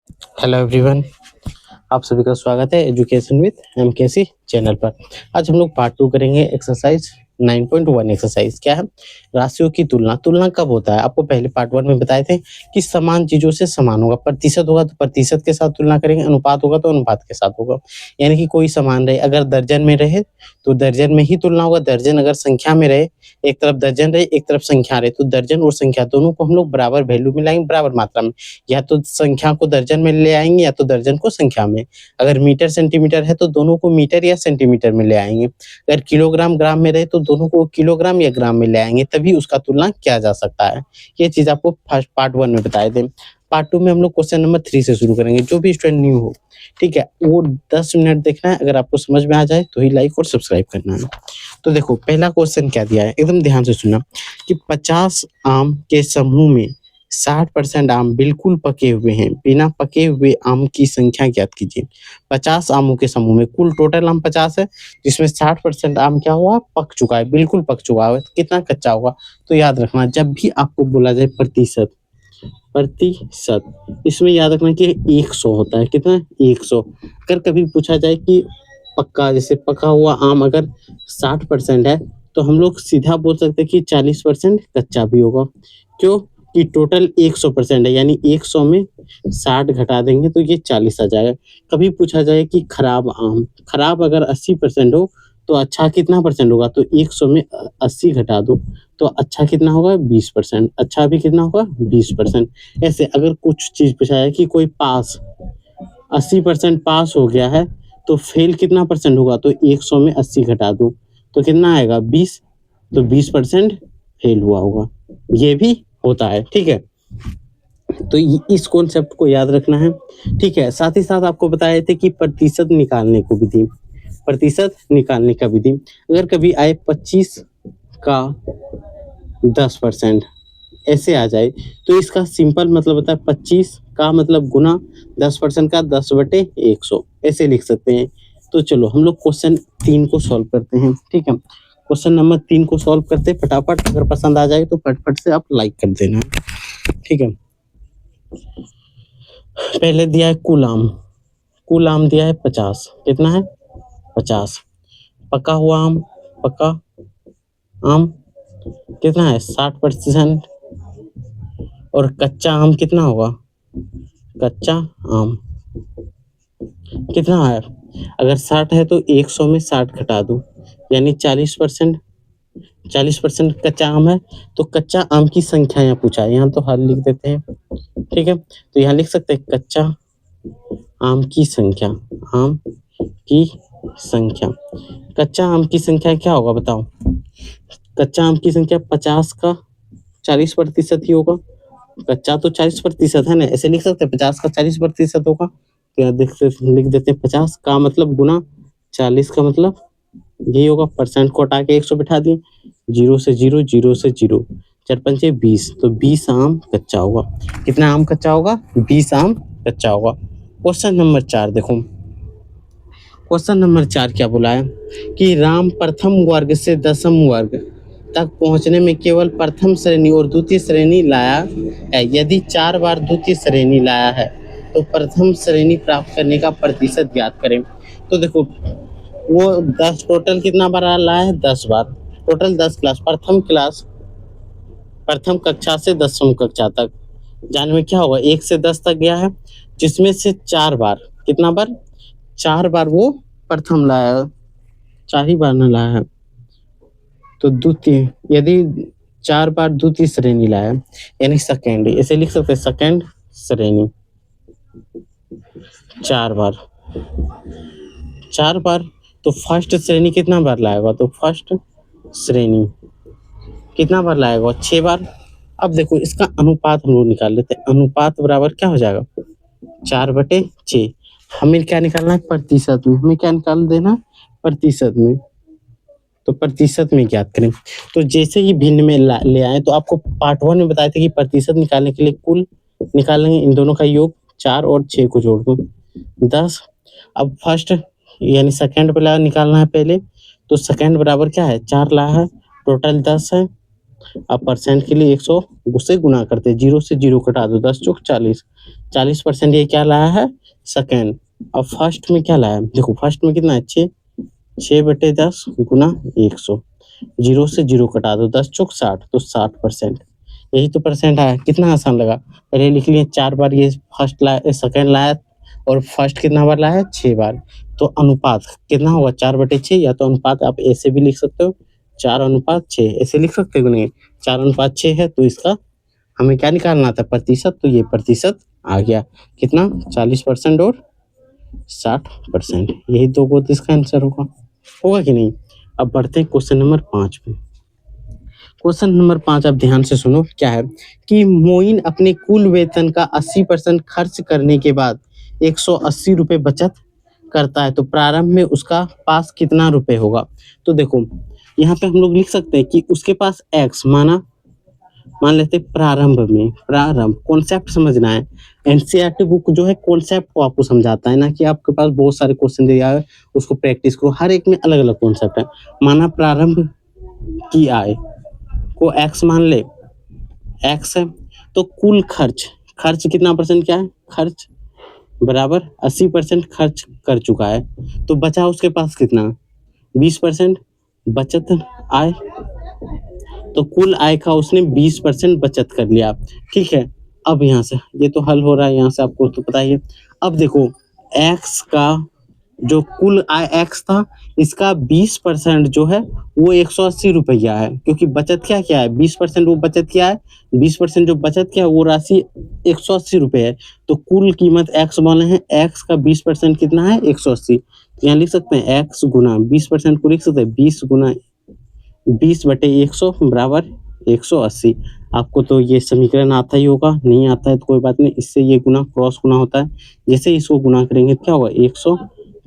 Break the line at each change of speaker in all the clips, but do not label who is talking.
Hello everyone, आप सभी का स्वागत है एजुकेशन विद एमकेसी चैनल पर। आज हम लोग पार्ट 2 करेंगे एक्सरसाइज 9.1। एक्सरसाइज क्या है? राशियों की तुलना। तुलना कब होता है? आपको पहले पार्ट 1 में बताए थे कि समान चीजों से समान होगा, प्रतिशत होगा तो प्रतिशत के साथ तुलना करेंगे, अनुपात होगा तो अनुपात के साथ होगा। यानी कि कोई समान रहे, अगर दर्जन में रहे तो दर्जन में ही तुलना होगा। दर्जन अगर संख्या में रहे, एक तरफ दर्जन रहे एक तरफ संख्या रहे, तो दर्जन और संख्या दोनों को हम लोग बराबर वैल्यू में लाएंगे, बराबर मात्रा में। या तो संख्या को दर्जन में ले आएंगे या तो दर्जन को संख्या में। अगर मीटर सेंटीमीटर है तो दोनों को मीटर या सेंटीमीटर में ले आएंगे। अगर किलोग्राम ग्राम में रहे तो दोनों को किलोग्राम या ग्राम में ले आएंगे, तभी उसका तुलना किया जा सकता है। ये चीज आपको फर्स्ट पार्ट 1 में बताए थे। पार्ट 2 में हम लोग क्वेश्चन नंबर 3 से शुरू करेंगे। जो भी स्टूडेंट न्यू हो, ठीक है, वो 10 मिनट देखना है। अगर आपको समझ में आ जाए तो ही लाइक और सब्सक्राइब करना है। तो देखो पहला क्वेश्चन क्या दिया है, एकदम ध्यान से सुनना कि 50 आम के समूह में 60% आम बिल्कुल पके हुए हैं, बिना पके हुए आम की संख्या ज्ञात कीजिए। 50 आमों के समूह में कुल टोटल आम 50 है, जिसमें 60% आम क्या हुआ, पक चुका है, बिल्कुल पक चुका है। कितना कच्चा होगा? तो याद रखना, जब भी आपको बोला जाए प्रतिशत, प्रतिशत इसमें याद रखना कि 100 होता है। कितना? 100। अगर कभी पूछा जाए कि पक्का, जैसे पका हुआ आम अगर 60% है तो हम लोग सीधा बोल सकते हैं कि 40% कच्चा भी होगा। क्यों? कि टोटल 100% है, यानी 100 में 60 घटा देंगे तो ये 40 आ जाएगा। कभी पूछा जाए कि खराब आम, खराब अगर 80% हो तो अच्छा कितना परसेंट होगा? तो 100 में 80 घटा दो तो अच्छा कितना होगा? 20%। अच्छा भी कितना होगा? 20%। ऐसे अगर कुछ चीज पूछा जाए कि कोई पास 80% पास हो गया है तो फेल कितना परसेंट होगा? तो 100 में 80 घटा दो तो कितना आएगा? 20। तो 20% फेल हुआ होगा। ये भी होता है, ठीक है। तो इस कॉन्सेप्ट को याद रखना है, ठीक है। साथ ही साथ आपको बताए थे कि प्रतिशत निकालने को विधि, प्रतिशत निकालने का विधि। अगर कभी आए 25 का 10% ऐसे आ जाए तो इसका सिंपल मतलब होता है 25 का मतलब गुना 10% का 10/100, ऐसे लिख सकते हैं। तो चलो हम लोग क्वेश्चन 3 को सॉल्व करते हैं, ठीक है। क्वेश्चन नंबर 3 को सॉल्व करते फटाफट। अगर पसंद आ जाए तो फटफट से आप लाइक कर देना, ठीक है। पहले दिया है कुल आम, कुल आम दिया है 50। कितना है? 50। पका हुआ आम, पका आम कितना है? 60%। और कच्चा आम कितना होगा? कच्चा आम कितना है? अगर 60 है तो 100 में 60 घटा दो, यानी 40%। 40% कच्चा आम है तो कच्चा आम की संख्या यहाँ पूछा है, यहाँ तो हल लिख देते हैं, ठीक है। तो यहाँ लिख सकते हैं कच्चा आम की संख्या, आम की संख्या। कच्चा आम की संख्या क्या होगा बताओ? कच्चा आम की संख्या 50 का 40% ही होगा। कच्चा तो 40% है ना, ऐसे लिख सकते हैं 50 का 40% होगा। तो यहाँ लिख देते हैं 50 का मतलब गुना 40 का मतलब यही होगा। परसेंट को हटा के 100 बिठा दिए, 0 से 0, 0 से 0, 4 पंचे 20, तो 20 आम कच्चा होगा। कितना आम कच्चा होगा? 20 आम कच्चा होगा। क्वेश्चन नंबर 4 देखो, क्वेश्चन नंबर 4 क्या बोला है कि राम प्रथम वर्ग से दशम वर्ग तक पहुंचने में केवल प्रथम श्रेणी और द्वितीय श्रेणी लाया है। यदि 4 बार द्वितीय श्रेणी लाया है तो प्रथम श्रेणी प्राप्त करने का प्रतिशत ज्ञात करें। तो देखो वो 10 टोटल कितना बार लाया है? 10 बार। टोटल 10 क्लास, प्रथम कक्षा से 10वीं कक्षा तक जाने में क्या होगा? 1 से 10 तक गया है, जिसमें से 4 बार, कितना बार? 4 बार वो प्रथम लाया है, 4 ही बार न लाया है। तो द्वितीय, यदि 4 बार द्वितीय श्रेणी लाया यानी सेकेंड, ऐसे लिख सकते हैं सेकेंड श्रेणी। 4 बार, 4 बार। तो फर्स्ट श्रेणी कितना बार लाएगा? तो फर्स्ट श्रेणी कितना बार लाएगा? 6 बार। अब देखो इसका अनुपात हम लोग निकाल लेते हैं। अनुपात बराबर क्या हो जाएगा? 4/6। हमें क्या निकालना है? प्रतिशत में। हमें क्या निकाल देना? प्रतिशत में। तो प्रतिशत में ज्ञात करें। तो जैसे ही भिन्न में ले आए, तो आपको पार्ट 1 में बताए थे कि प्रतिशत निकालने के लिए कुल निकालेंगे, इन दोनों का योग 4 और 6 को जोड़ दो 10। अब फर्स्ट यानी सेकंड पे निकालना है पहले, तो सेकंड बराबर क्या है? 4 लाया है, टोटल 10 है। अब परसेंट के लिए 100 से गुना करते, 0 से 0 कटा दो, 10 चौक 40, 40% ये क्या लाया है, सेकेंड। अब फर्स्ट में क्या लाया है, देखो फर्स्ट में कितना है, 6/10 गुना 100, 0 से 0 कटा दो, 10 चौक 60, तो 60%। यही तो परसेंट आया, कितना आसान लगा। पहले लिख लिए 4 बार ये फर्स्ट लाया, सेकेंड लाया, और फर्स्ट कितना बार लाया है, 6 बार। तो अनुपात कितना होगा, 4/6, या तो अनुपात आप ऐसे भी लिख सकते हो, 4:6, ऐसे लिख सकते हो नहीं, 4:6 है, तो इसका हमें क्या निकालना था, प्रतिशत, तो ये प्रतिशत आ गया कितना, 40% और 60%। यही दो को इसका आंसर होगा, होगा कि नहीं। अब बढ़ते हैं क्वेश्चन नंबर 5 पे। क्वेश्चन नंबर 5 आप ध्यान से सुनो, क्या है कि मोइन अपने कुल वेतन का 80% खर्च करने के बाद 180 रुपये बचत करता है, तो प्रारंभ में उसका पास कितना रुपए होगा। तो देखो यहाँ पे हम लोग लिख सकते हैं कि उसके पास एक्स मान लेते हैं, प्रारंभ कॉन्सेप्ट समझना है। एनसीईआरटी बुक जो है कॉन्सेप्ट को आपको समझाता है, ना कि आपके पास बहुत सारे क्वेश्चन दिया है उसको प्रैक्टिस करो, हर एक में अलग अलग कॉन्सेप्ट है। माना प्रारंभ की आय को एक्स मान ले, एक्स है, तो कुल खर्च कितना परसेंट, क्या है, खर्च बराबर 80% खर्च कर चुका है, तो बचा उसके पास कितना, 20% बचत आय, तो कुल आय का उसने 20% बचत कर लिया। ठीक है, अब यहाँ से ये तो हल हो रहा है, यहाँ से आपको तो पता ही है। अब देखो एक्स का जो कुल आय एक्स था, इसका 20% जो है वो 180 रुपया है, क्योंकि बचत क्या है, 20% वो बचत क्या है, 20% जो बचत क्या है वो राशि 180 रुपये है। तो कुल कीमत एक्स बोले हैं, एक्स का 20% कितना है, 180। तो यहाँ लिख सकते हैं एक्स गुना 20% को लिख सकते हैं 20 गुना 20/100 बराबर 180। आपको तो ये समीकरण आता ही होगा, नहीं आता है तो कोई बात नहीं, इससे ये गुना क्रॉस गुना होता है, जैसे इसको गुना करेंगे क्या होगा, 100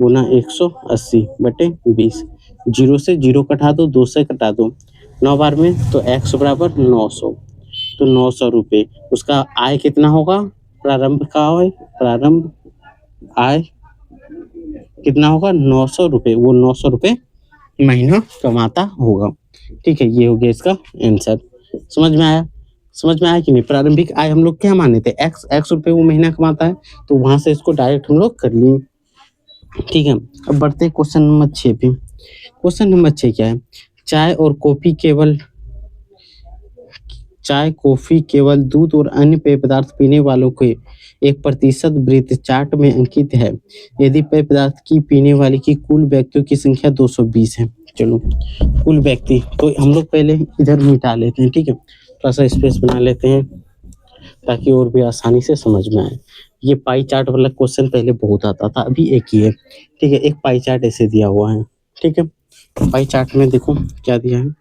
गुना 180/20, 0 से 0 कटा दो, 2 से कटा दो, 9 बार में, तो x बराबर 900, तो 900 रुपये उसका आय कितना होगा, प्रारंभ का आय, प्रारंभ आय कितना होगा, 900 रुपये, वो 900 रुपये महीना कमाता होगा। ठीक है, ये हो गया इसका आंसर। समझ में आया कि नहीं। प्रारंभिक आय हम लोग क्या माने थे, एक्स रुपये वो महीना कमाता है, तो वहां से इसको डायरेक्ट हम लोग कर लिए। ठीक है, अब बढ़ते क्वेश्चन नंबर 6 पे। क्वेश्चन नंबर 6 क्या है, चाय कॉफी केवल दूध और अन्य पेय पदार्थ पीने वालों के 1% वृत्त चार्ट में अंकित है, यदि पेय पदार्थ की पीने वाले की कुल व्यक्तियों की संख्या 220 है। चलो कुल व्यक्ति, तो हम लोग पहले इधर मिटा लेते हैं, ठीक है, थोड़ा सा स्पेस बना लेते हैं ताकि और भी आसानी से समझ में आए। ये पाई चार्ट वाला क्वेश्चन पहले बहुत आता था, अभी एक ही है। ठीक है, एक पाई चार्ट ऐसे दिया हुआ है। ठीक है, पाई चार्ट में देखो क्या दिया है,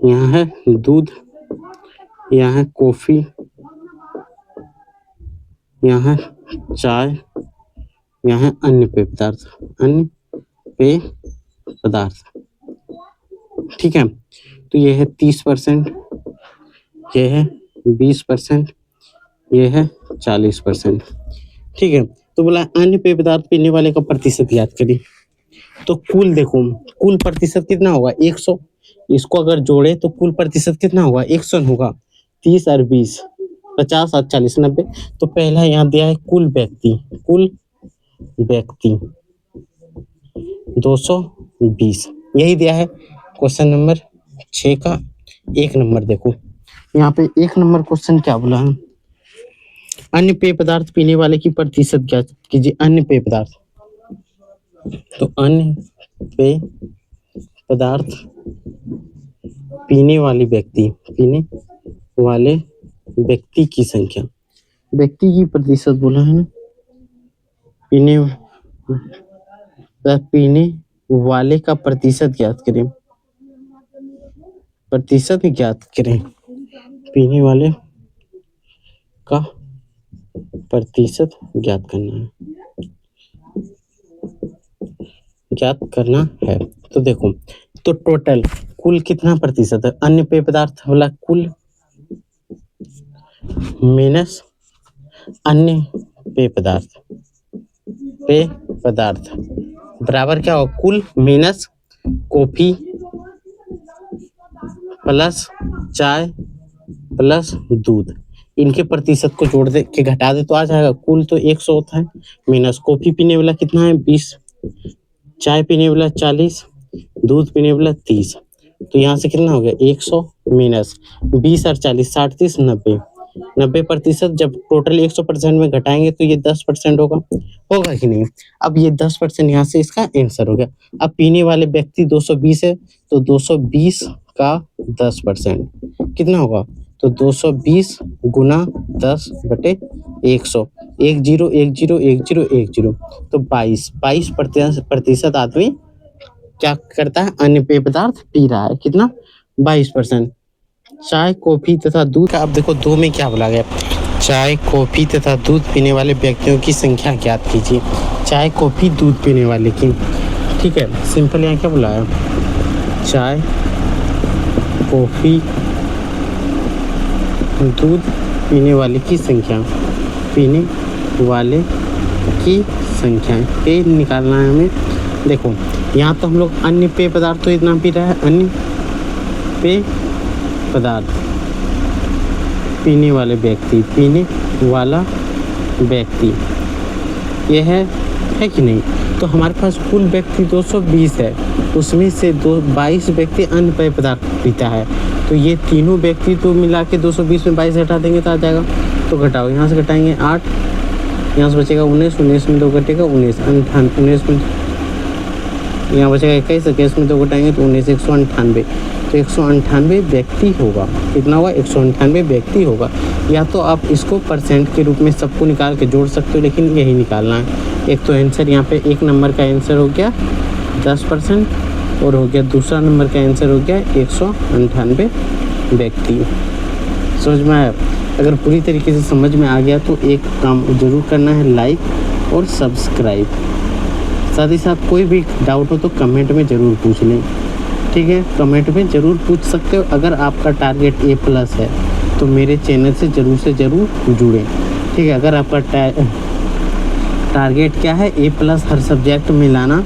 यहाँ है दूध, यहाँ है कॉफी, यहाँ है चाय, यहाँ है अन्य पेय पदार्थ। ठीक है, तो ये है 30%, ये है 20%, ये है 40%। ठीक है, तो बोला अन्य पेय पदार्थ पीने वाले का प्रतिशत याद करिए। तो कुल देखो, कुल प्रतिशत कितना होगा, 100। इसको अगर जोड़े तो कुल प्रतिशत कितना होगा, 100 होगा। 30 और 20, 50 और 40, 90। तो पहला यहाँ दिया है कुल व्यक्ति 220, यही दिया है क्वेश्चन नंबर 6 का 1 नंबर। देखो यहाँ पे 1 नंबर क्वेश्चन क्या बोला है, अन्य पेय पदार्थ पीने वाले की प्रतिशत ज्ञात कीजिए। अन्य पेय पदार्थ, तो अन्य पेय पदार्थ पीने वाले व्यक्ति की संख्या, व्यक्ति की प्रतिशत बोला है ना, पीने वाले का प्रतिशत ज्ञात करें, पीने वाले का प्रतिशत ज्ञात करना है। तो देखो, तो टोटल कुल कितना प्रतिशत है, अन्य पेय पदार्थ वाला कुल माइनस अन्य पेय पदार्थ बराबर क्या हो, कुल माइनस कॉफी प्लस चाय प्लस दूध, इनके प्रतिशत को जोड़ दे के घटा दे तो आ जाएगा। कुल तो 100 होता है, माइनस कॉफी पीने वाला कितना है 20, चाय पीने वाला 40, दूध पीने वाला 30, तो यहाँ से कितना हो गया 100 माइनस 20 और 40, 60 30 90, 90%। जब टोटल 100% में घटाएंगे तो ये 10% होगा, होगा कि नहीं। अब ये 10% यहाँ से इसका आंसर हो गया। अब पीने वाले व्यक्ति 220 है तो 220 का 10% कितना होगा, तो 220 गुना 10/100, 10 तो 22 प्रतिशत आदमी क्या करता है, अन्य पेय पदार्थ पी रहा है। कितना 22%। चाय कॉफी तथा दूध का, अब देखो दो में क्या बोला गया, चाय कॉफी तथा दूध पीने वाले व्यक्तियों की संख्या ज्ञात कीजिए। चाय कॉफी दूध पीने वाले की, ठीक है, सिंपल यहाँ क्या बोला है, चाय कॉफी दूध पीने वाले की संख्या, पीने वाले की संख्या पे निकालना है हमें। देखो यहाँ तो हम लोग अन्य पेय पदार्थ तो इतना पी रहा है, अन्य पेय पदार्थ पीने वाले व्यक्ति, पीने वाला व्यक्ति यह है कि नहीं। तो हमारे पास कुल व्यक्ति 220 है, उसमें से 22 व्यक्ति अन्य पेय पदार्थ पीता है, तो ये तीनों व्यक्ति तो मिला के 220 में 22 हटा देंगे तो आ जाएगा। तो घटाओ, यहाँ से घटाएंगे 8, यहाँ से बचेगा 19, 19 में 2 घटेगा 19, 19 में यहाँ बचेगा 21, 21 में 2 घटाएंगे तो 19, 198, तो 198 व्यक्ति होगा। कितना होगा, 198 व्यक्ति होगा। या तो आप इसको परसेंट के रूप में सबको निकाल के जोड़ सकते हो, लेकिन यही निकालना है। एक तो आंसर यहाँ पे एक नंबर का आंसर हो गया 10%, और हो गया दूसरा नंबर का आंसर हो गया 198 व्यक्ति। समझ में आया। अगर पूरी तरीके से समझ में आ गया तो एक काम ज़रूर करना है, लाइक और सब्सक्राइब। साथ ही साथ कोई भी डाउट हो तो कमेंट में ज़रूर पूछ लें, ठीक है, कमेंट में ज़रूर पूछ सकते हो। अगर आपका टारगेट A+ है तो मेरे चैनल से ज़रूर जुड़ें, ठीक है। अगर आपका टारगेट क्या है A+ हर सब्जेक्ट में लाना,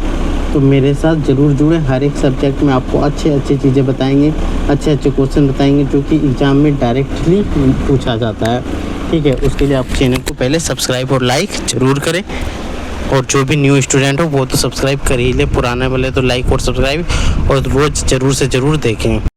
तो मेरे साथ ज़रूर जुड़ें। हर एक सब्जेक्ट में आपको अच्छे चीज़ें बताएंगे, अच्छे क्वेश्चन बताएंगे जो कि एग्ज़ाम में डायरेक्टली पूछा जाता है, ठीक है। उसके लिए आप चैनल को पहले सब्सक्राइब और लाइक ज़रूर करें, और जो भी न्यू स्टूडेंट हो वो तो सब्सक्राइब कर ही ले, पुराने वाले तो लाइक और सब्सक्राइब और रोज़ ज़रूर से ज़रूर देखें।